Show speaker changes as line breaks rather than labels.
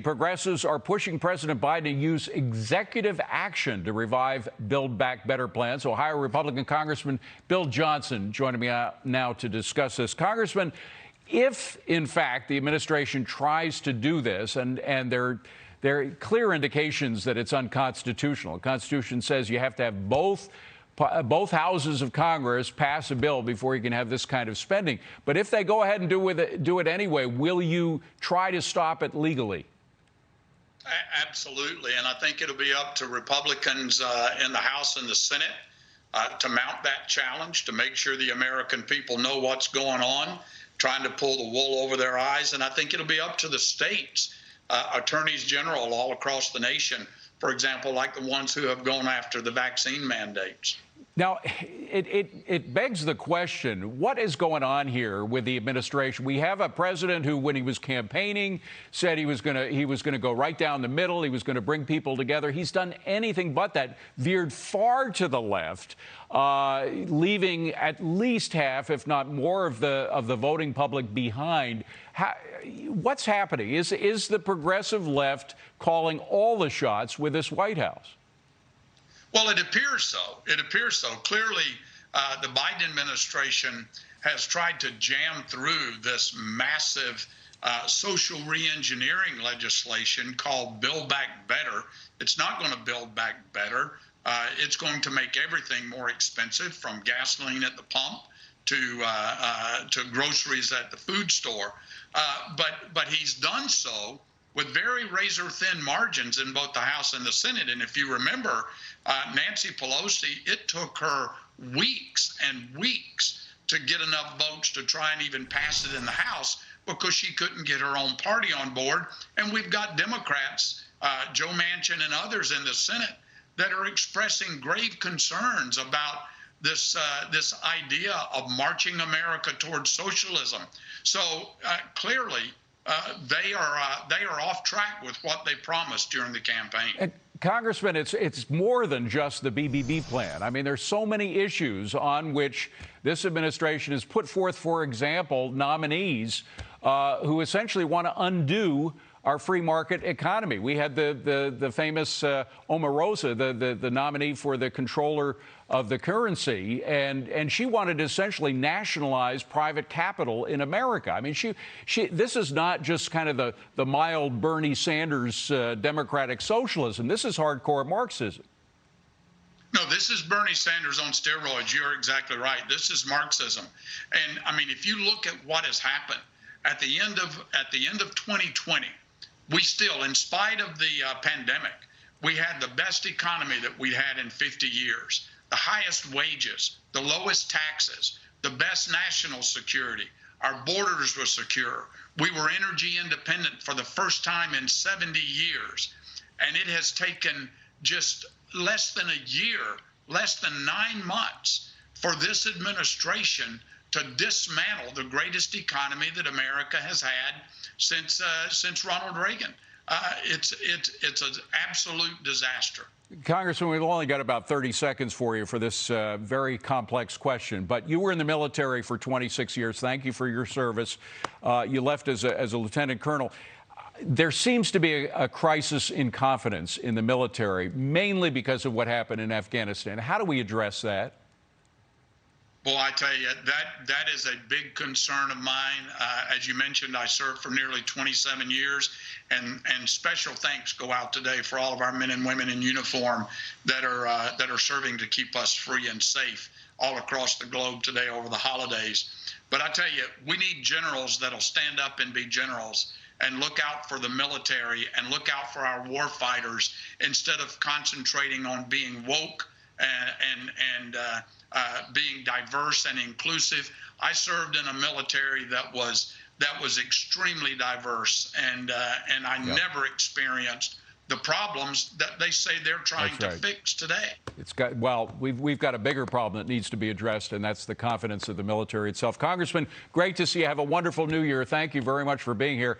progressives are pushing President Biden to use executive action to revive Build Back Better plans. Ohio Republican Congressman Bill Johnson joining me now to discuss this. Congressman, if, in fact, the administration tries to do this, and there are clear indications that it's unconstitutional. The Constitution says you have to have both houses of Congress pass a bill before you can have this kind of spending. But if they go ahead and do it anyway, will you try to stop it legally?
Absolutely. And I think it'll be up to Republicans in the House and the Senate to mount that challenge, to make sure the American people know what's going on, trying to pull the wool over their eyes. And I think it'll be up to the states, attorneys general all across the nation, for example, like the ones who have gone after the vaccine mandates.
Now, it begs the question, what is going on here with the administration? We have a president who, when he was campaigning, said he was going to go right down the middle. He was going to bring people together. He's done anything but that, veered far to the left, leaving at least half, if not more, of the voting public behind. What's happening? Is the progressive left calling all the shots with this White House?
Well, it appears so. It appears so. Clearly, the Biden administration has tried to jam through this massive social reengineering legislation called Build Back Better. It's not going to build back better. It's going to make everything more expensive, from gasoline at the pump to groceries at the food store. But he's done so with very razor-thin margins in both the House and the Senate. And if you remember, Nancy Pelosi, it took her weeks and weeks to get enough votes to try and even pass it in the House, because she couldn't get her own party on board. And we've got Democrats, Joe Manchin and others in the Senate, that are expressing grave concerns about this idea of marching America towards socialism. So clearly, they are off track with what they promised during the campaign.
And Congressman, it's more than just the BBB plan. I mean, there's so many issues on which this administration has put forth, for example, nominees who essentially want to undo our free market economy. We had the famous Omarosa, the nominee for the controller of the currency, and she wanted to essentially nationalize private capital in America. I mean, this is not just kind of the mild Bernie Sanders democratic socialism. This is hardcore Marxism.
No, this is Bernie Sanders on steroids. You're exactly right. This is Marxism. And I mean, if you look at what has happened at the end of 2020, we still, in spite of the pandemic, we had the best economy that we had in 50 years, the highest wages, the lowest taxes, the best national security. Our borders were secure. We were energy independent for the first time in 70 years. And it has taken just less than a year, less than 9 months, for this administration to dismantle the greatest economy that America has had since Ronald Reagan. It's an absolute disaster.
Congressman, we've only got about 30 seconds for you for this very complex question. But you were in the military for 26 years. Thank you for your service. You left as a lieutenant colonel. There seems to be a crisis in confidence in the military, mainly because of what happened in Afghanistan. How do we address that?
Well, I tell you, that is a big concern of mine. As you mentioned, I served for nearly 27 years, and special thanks go out today for all of our men and women in uniform that are serving to keep us free and safe all across the globe today over the holidays. But I tell you, we need generals that'll stand up and be generals and look out for the military and look out for our war fighters, instead of concentrating on being woke and being diverse and inclusive. I served in a military that was extremely diverse, and I never experienced the problems that they say they're trying to fix today.
We've got a bigger problem that needs to be addressed, and that's the confidence of the military itself. Congressman, great to see you. Have a wonderful New Year. Thank you very much for being here.